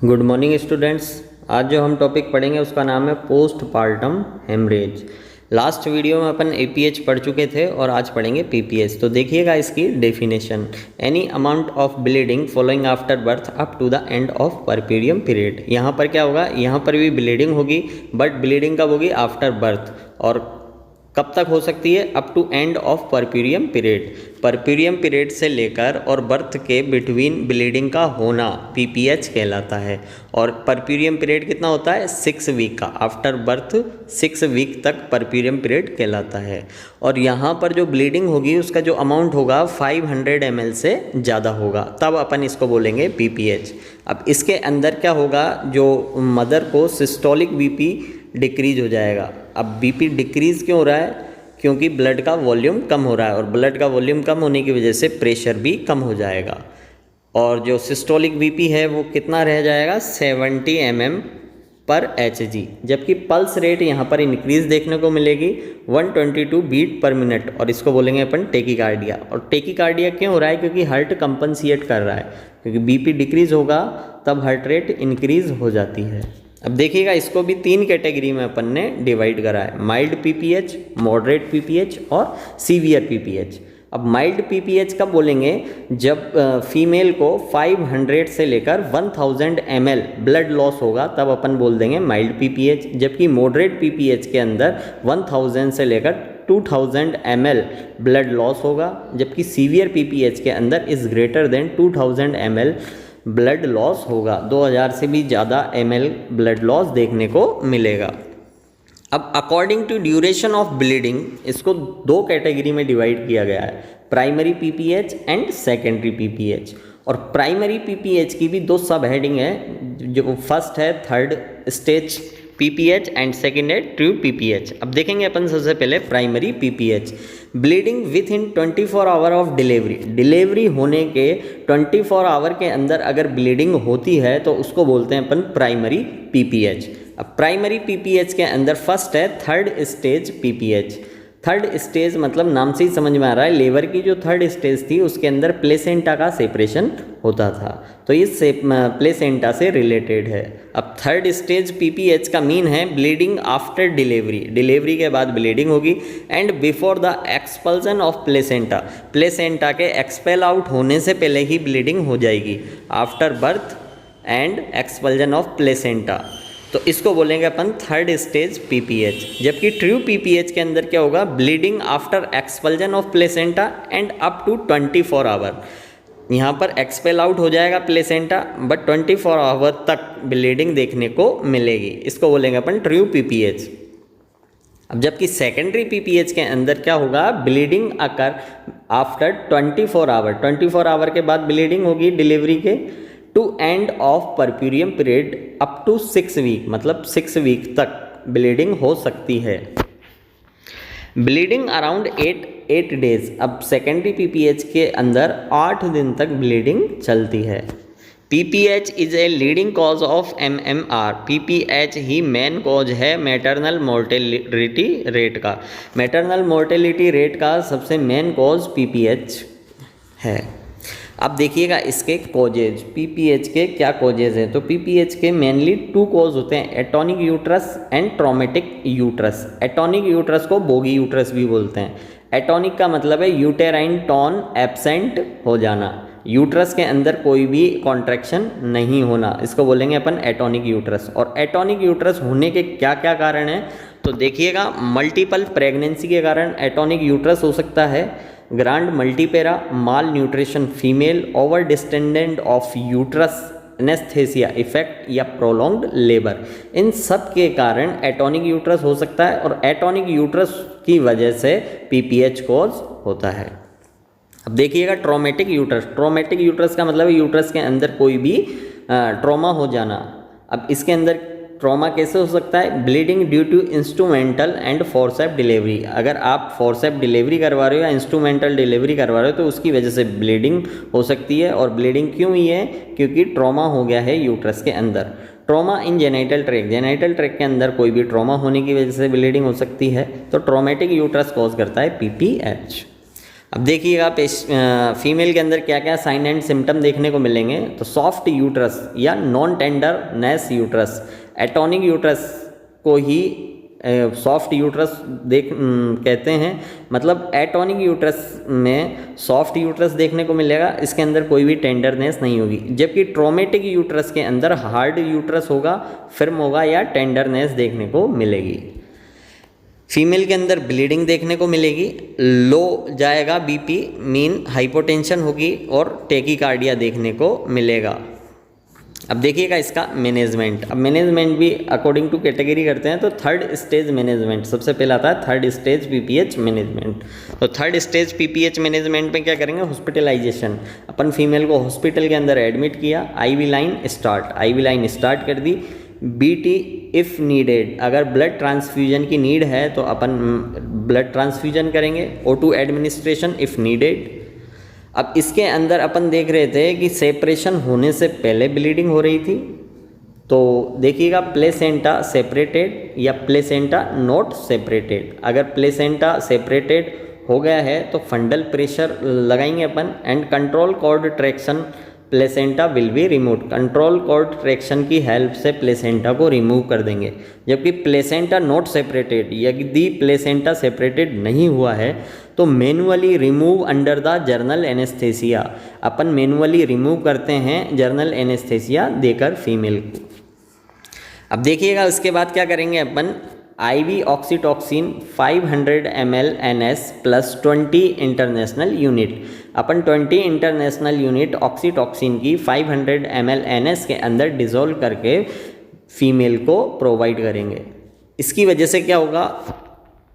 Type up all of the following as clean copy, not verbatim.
Good morning students. आज जो हम टॉपिक पढ़ेंगे उसका नाम है पोस्टपार्टम हेमरेज। लास्ट वीडियो में अपन एपीएच पढ़ चुके थे और आज पढ़ेंगे पीपीएच। तो देखिएगा इसकी डेफिनेशन। Any amount of bleeding following after birth up to the end of puerperium period. यहाँ पर क्या होगा, यहाँ पर भी ब्लीडिंग होगी, बट ब्लीडिंग कब होगी? After birth. और कब तक हो सकती है? Up to end of puerperium period. Puerperium period से लेकर और बर्थ के बिटवीन ब्लीडिंग का होना पीपीएच कहलाता है। और परप्यूरियम पीरियड कितना होता है? 6 वीक का। आफ्टर बर्थ 6 वीक तक परप्यूरियम पीरियड कहलाता है। और यहाँ पर जो ब्लीडिंग होगी उसका जो अमाउंट होगा 500 ml से ज़्यादा होगा, तब अपन इसको बोलेंगे पीपीएच। अब इसके अंदर क्या होगा, जो मदर को सिस्टोलिक बीपी डिक्रीज हो जाएगा। अब बीपी डिक्रीज क्यों हो रहा है? क्योंकि ब्लड का वॉल्यूम कम हो रहा है, और ब्लड का वॉल्यूम कम होने की वजह से प्रेशर भी कम हो जाएगा। और जो सिस्टोलिक बीपी है वो कितना रह जाएगा? 70 mm पर Hg। जबकि पल्स रेट यहाँ पर इंक्रीज देखने को मिलेगी 122 बीट पर मिनट, और इसको बोलेंगे अपन टेकीकार्डिया। और टेकीकार्डिया क्यों हो रहा है? क्योंकि हार्ट कंपनसेट कर रहा है, क्योंकि बीपी डिक्रीज होगा तब हार्ट रेट इंक्रीज हो जाती है। अब देखिएगा, इसको भी 3 कैटेगरी में अपन ने डिवाइड करा है: माइल्ड पीपीएच, मॉडरेट पीपीएच और सीवियर पीपीएच। अब माइल्ड पीपीएच कब बोलेंगे? जब फीमेल को 500 से लेकर 1000 ml ब्लड लॉस होगा, तब अपन बोल देंगे माइल्ड पीपीएच। जबकि मॉडरेट पीपीएच के अंदर 1000 से लेकर 2000 ml ब्लड लॉस होगा। जबकि सीवियर पीपीएच के अंदर is greater than 2000 ml blood loss होगा। 2000 से भी ज़्यादा ml ब्लड लॉस देखने को मिलेगा। अब according to duration of bleeding इसको 2 कैटेगरी में डिवाइड किया गया है: primary PPH and secondary PPH. और प्राइमरी पीपीएच की भी 2 सब हेडिंग है, जो फर्स्ट है third stage PPH and second है ट्रू पीपीएच। अब देखेंगे अपन सबसे पहले primary PPH. Bleeding within 24 hour of delivery. Delivery होने के 24 आवर के अंदर अगर ब्लीडिंग होती है तो उसको बोलते हैं अपन प्राइमरी पीपीएच। अब प्राइमरी पीपीएच के अंदर फर्स्ट है third stage PPH. Third stage मतलब नाम से ही समझ में आ रहा है, लेबर की जो थर्ड स्टेज थी उसके अंदर प्लेसेंटा का सेपरेशन होता था, तो इस प्लेसेंटा से रिलेटेड है। अब थर्ड स्टेज पीपीएच का मीन है ब्लीडिंग आफ्टर डिलीवरी। डिलीवरी के बाद ब्लीडिंग होगी and before the expulsion of placenta. Placenta के एक्सपेल आउट होने से पहले ही ब्लीडिंग हो जाएगी, after birth and expulsion of placenta. तो इसको बोलेंगे अपन थर्ड स्टेज पीपीएच। जबकि ट्रू पीपीएच के अंदर क्या होगा? Bleeding after expulsion of placenta and up to 24 hour. यहाँ पर एक्सपेल आउट हो जाएगा प्लेसेंटा, बट 24 आवर तक ब्लीडिंग देखने को मिलेगी। इसको बोलेंगे अपन ट्रू पीपीएच। अब जबकि सेकेंडरी पीपीएच के अंदर क्या होगा? Bleeding occur after 24 hour. 24 hour के बाद ब्लीडिंग होगी डिलीवरी के, to end of puerperium period up to 6 week, मतलब 6 वीक तक ब्लीडिंग हो सकती है। Bleeding around 8 days. अब सेकेंडरी पीपीएच के अंदर 8 दिन तक ब्लीडिंग चलती है। PPH is a leading cause of MMR. PPH ही मेन कॉज है मैटरनल मोर्टेलिटी रेट का। मैटरनल मोर्टेलिटी रेट का सबसे मेन कॉज पीपीएच है। अब देखिएगा इसके कॉजेज, पीपीएच के क्या कॉजेज हैं। तो पीपीएच के मेनली 2 कॉज होते हैं: atonic uterus and traumatic uterus. Atonic uterus को बोगी यूट्रस भी बोलते हैं। एटॉनिक का मतलब है यूटेराइन टोन एब्सेंट हो जाना, यूट्रस के अंदर कोई भी कॉन्ट्रैक्शन नहीं होना, इसको बोलेंगे अपन एटॉनिक यूट्रस। और एटॉनिक यूट्रस होने के क्या क्या कारण हैं? तो देखिएगा, मल्टीपल प्रेगनेंसी के कारण एटॉनिक यूट्रस हो सकता है, grand multipara, malnutrition female, over distendent of uterus, anaesthesia effect या प्रोलॉन्ग्ड लेबर। इन सब के कारण एटॉनिक यूट्रस हो सकता है, और एटॉनिक यूट्रस की वजह से पीपीएच कॉज होता है। अब देखिएगा ट्रॉमेटिक यूट्रस। ट्रॉमेटिक यूट्रस का मतलब है यूट्रस के अंदर कोई भी ट्रॉमा हो जाना। अब इसके अंदर ट्रॉमा कैसे हो सकता है? Bleeding due to instrumental and forceps delivery. अगर आप फोर्सेप डिलीवरी करवा रहे हो या इंस्ट्रूमेंटल डिलीवरी करवा रहे हो तो उसकी वजह से ब्लीडिंग हो सकती है। और ब्लीडिंग क्यों हुई है? क्योंकि ट्रॉमा हो गया है यूट्रस के अंदर। ट्रॉमा इन जेनाइटल ट्रैक्ट। जेनाइटल ट्रैक्ट के अंदर कोई भी ट्रॉमा होने की वजह से ब्लीडिंग हो सकती है, तो ट्रॉमेटिक यूट्रस कॉज करता है पीपीएच। अब देखिएगा फीमेल के अंदर क्या क्या साइन एंड सिम्टम देखने को मिलेंगे। तो सॉफ्ट यूट्रस या non tenderness uterus, atonic uterus को ही सॉफ्ट यूट्रस कहते हैं। मतलब एटोनिक यूट्रस में सॉफ्ट यूट्रस देखने को मिलेगा, इसके अंदर कोई भी टेंडरनेस नहीं होगी। जबकि ट्रोमेटिक यूट्रस के अंदर हार्ड यूट्रस होगा, फिर्म होगा या टेंडरनेस देखने को मिलेगी। फीमेल के अंदर ब्लीडिंग देखने को मिलेगी, लो जाएगा बीपी, मीन हाइपोटेंशन होगी और टेकीकार्डिया देखने को मिलेगा। अब देखिएगा इसका मैनेजमेंट। अब मैनेजमेंट भी अकॉर्डिंग टू कैटेगरी करते हैं। तो थर्ड स्टेज मैनेजमेंट सबसे पहला आता है, थर्ड स्टेज पीपीएच मैनेजमेंट। तो थर्ड स्टेज पीपीएच मैनेजमेंट में क्या करेंगे, हॉस्पिटलाइजेशन। अपन फीमेल को हॉस्पिटल के अंदर एडमिट किया, आईवी लाइन स्टार्ट कर दी। बीटी इफ़ नीडेड, अगर ब्लड ट्रांसफ्यूजन की नीड है तो अपन ब्लड ट्रांसफ्यूजन करेंगे। O2 administration if needed. अब इसके अंदर अपन देख रहे थे कि सेपरेशन होने से पहले ब्लीडिंग हो रही थी। तो देखिएगा प्लेसेंटा सेपरेटेड या प्लेसेंटा नॉट सेपरेटेड। अगर प्लेसेंटा सेपरेटेड हो गया है तो फंडल प्रेशर लगाएंगे अपन and control cord traction placenta will be remove. Control cord traction की हेल्प से प्लेसेंटा को रिमूव कर देंगे। जबकि प्लेसेंटा नॉट सेपरेटेड, यदि प्लेसेंटा सेपरेटेड नहीं हुआ है तो manually remove under the general anaesthesia. अपन मैनुअली रिमूव करते हैं जर्नल एनेस्थेसिया देकर फीमेल को। अब देखिएगा उसके बाद क्या करेंगे अपन, IV oxytocin 500 ml NS plus 20 international unit. अपन 20 इंटरनेशनल यूनिट ऑक्सीटॉक्सिन की 500 ml NS के अंदर डिज़ोल्व करके फीमेल को प्रोवाइड करेंगे। इसकी वजह से क्या होगा,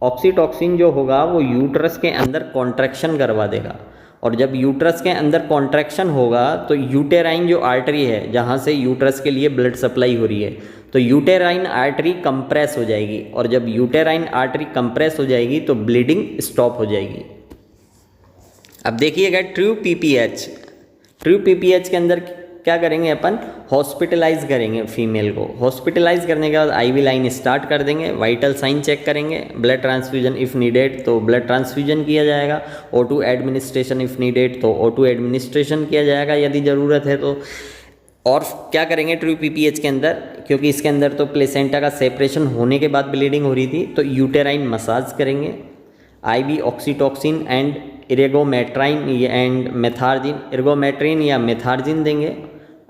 ऑक्सीटॉक्सिन जो होगा वो यूट्रस के अंदर कॉन्ट्रैक्शन करवा देगा। और जब यूट्रस के अंदर कॉन्ट्रैक्शन होगा तो यूटेराइन जो आर्टरी है जहाँ से यूट्रस के लिए ब्लड सप्लाई हो रही है, तो यूटेराइन आर्टरी कंप्रेस हो जाएगी। और जब यूटेराइन आर्टरी कंप्रेस हो जाएगी तो ब्लीडिंग स्टॉप हो जाएगी। अब देखिएगा ट्रू पीपीएच के अंदर क्या करेंगे अपन, हॉस्पिटलाइज करेंगे फीमेल को। हॉस्पिटलाइज करने के बाद आईवी लाइन स्टार्ट कर देंगे, वाइटल साइन चेक करेंगे, ब्लड ट्रांसफ्यूजन इफ़ नीडेड तो ब्लड ट्रांसफ्यूजन किया जाएगा, O2 एडमिनिस्ट्रेशन इफ़ नीडेड तो O2 एडमिनिस्ट्रेशन किया जाएगा यदि ज़रूरत है तो। और क्या करेंगे ट्रू पीपीएच के अंदर, क्योंकि इसके अंदर तो प्लेसेंटा का सेपरेशन होने के बाद ब्लीडिंग हो रही थी, तो यूटेराइन मसाज करेंगे, IV ऑक्सीटॉक्सिन एंड इरेगोमेट्राइन एंड मेथार्जिन, इरेगोमेट्रिन या मेथार्जिन देंगे।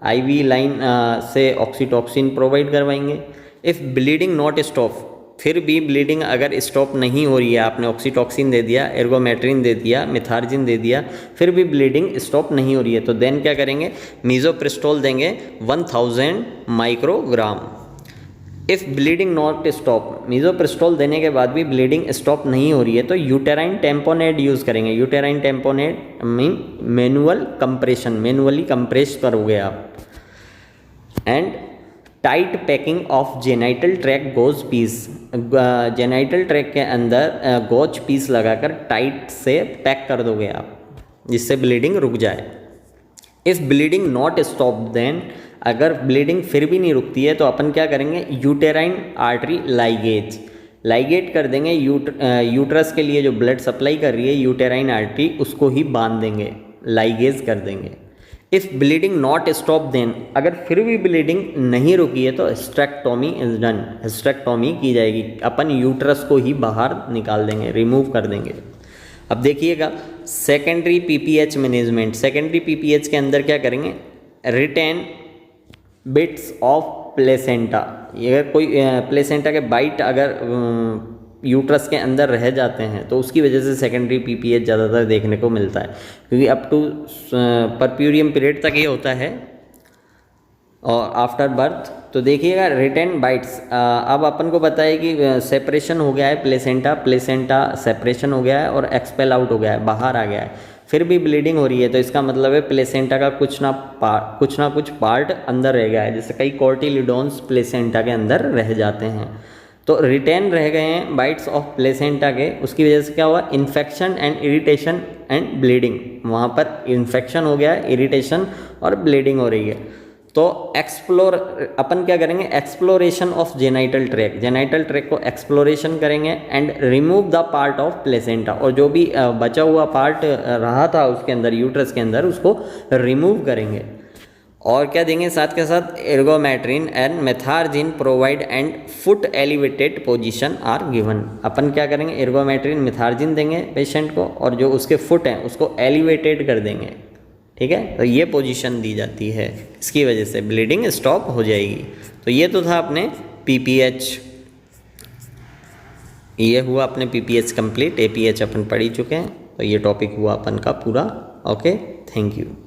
IV लाइन से ऑक्सीटॉक्सिन प्रोवाइड करवाएंगे। इफ़ ब्लीडिंग नॉट स्टॉप, फिर भी ब्लीडिंग अगर स्टॉप नहीं हो रही है, आपने ऑक्सीटॉक्सिन दे दिया, एर्गोमेट्रिन दे दिया, मेथार्जिन दे दिया, फिर भी ब्लीडिंग स्टॉप नहीं हो रही है, तो देन क्या करेंगे, मीज़ोप्रेस्टोल देंगे 1000 microgram. If bleeding not stop, misoprostol देने के बाद भी ब्लीडिंग स्टॉप नहीं हो रही है तो यूटेराइन टेम्पोनेट यूज़ करेंगे। Uterine tamponade mean manual compression, manually compress करोगे आप। And tight packing of genital tract gauze piece, genital tract के अंदर गोज पीस लगाकर टाइट से पैक कर दोगे आप, जिससे ब्लीडिंग रुक जाए। If bleeding not stop then, अगर ब्लीडिंग फिर भी नहीं रुकती है तो अपन क्या करेंगे, यूटेराइन आर्टरी लाइगेट कर देंगे। यूट्रस के लिए जो ब्लड सप्लाई कर रही है यूटेराइन आर्टरी, उसको ही बांध देंगे, लाइगेज कर देंगे। If bleeding not stop then, अगर फिर भी ब्लीडिंग नहीं रुकी है तो हिस्टेक्टोमी इज डन, हिस्टेक्टोमी की जाएगी। अपन यूट्रस को ही बाहर निकाल देंगे, रिमूव कर देंगे। अब देखिएगा secondary PPH management. Secondary PPH के अंदर क्या करेंगे, रिटेन बिट्स ऑफ प्लेसेंटा। अगर कोई प्लेसेंटा के बाइट अगर यूट्रस के अंदर रह जाते हैं तो उसकी वजह से सेकेंडरी पीपीएच ज़्यादातर देखने को मिलता है, क्योंकि अप टू परप्यूरियम पीरियड तक ये होता है और आफ्टर बर्थ। तो देखिएगा रिटेन बाइट्स, अब अपन को पता है कि सेपरेशन हो गया है प्लेसेंटा सेपरेशन हो गया है और एक्सपेल आउट हो गया है, बाहर आ गया है, फिर भी ब्लीडिंग हो रही है, तो इसका मतलब है प्लेसेंटा का कुछ ना कुछ पार्ट अंदर रह गया है। जैसे कई कोर्टिलिडोन्स प्लेसेंटा के अंदर रह जाते हैं, तो रिटेन रह गए हैं बाइट्स ऑफ प्लेसेंटा के। उसकी वजह से क्या हुआ, infection and irritation and bleeding, वहाँ पर इन्फेक्शन हो गया है, इरिटेशन और ब्लीडिंग हो रही है। तो अपन क्या करेंगे, एक्सप्लोरेशन ऑफ जेनाइटल ट्रैक को एक्सप्लोरेशन करेंगे and remove the part of placenta, और जो भी बचा हुआ पार्ट रहा था उसके अंदर, यूट्रस के अंदर, उसको रिमूव करेंगे। और क्या देंगे साथ के साथ, ergometrine and methergine provide and foot elevated position are given. अपन क्या करेंगे, एर्गोमेट्रिन मेथार्जिन देंगे पेशेंट को, और जो उसके फुट हैं उसको एलिवेटेड कर देंगे, ठीक है। तो ये पोजीशन दी जाती है, इसकी वजह से ब्लीडिंग स्टॉप हो जाएगी। तो ये तो था अपने पीपीएच, ये हुआ अपने पीपीएच कंप्लीट। एपीएच अपन पढ़ ही चुके हैं, तो ये टॉपिक हुआ अपन का पूरा। Okay, thank you.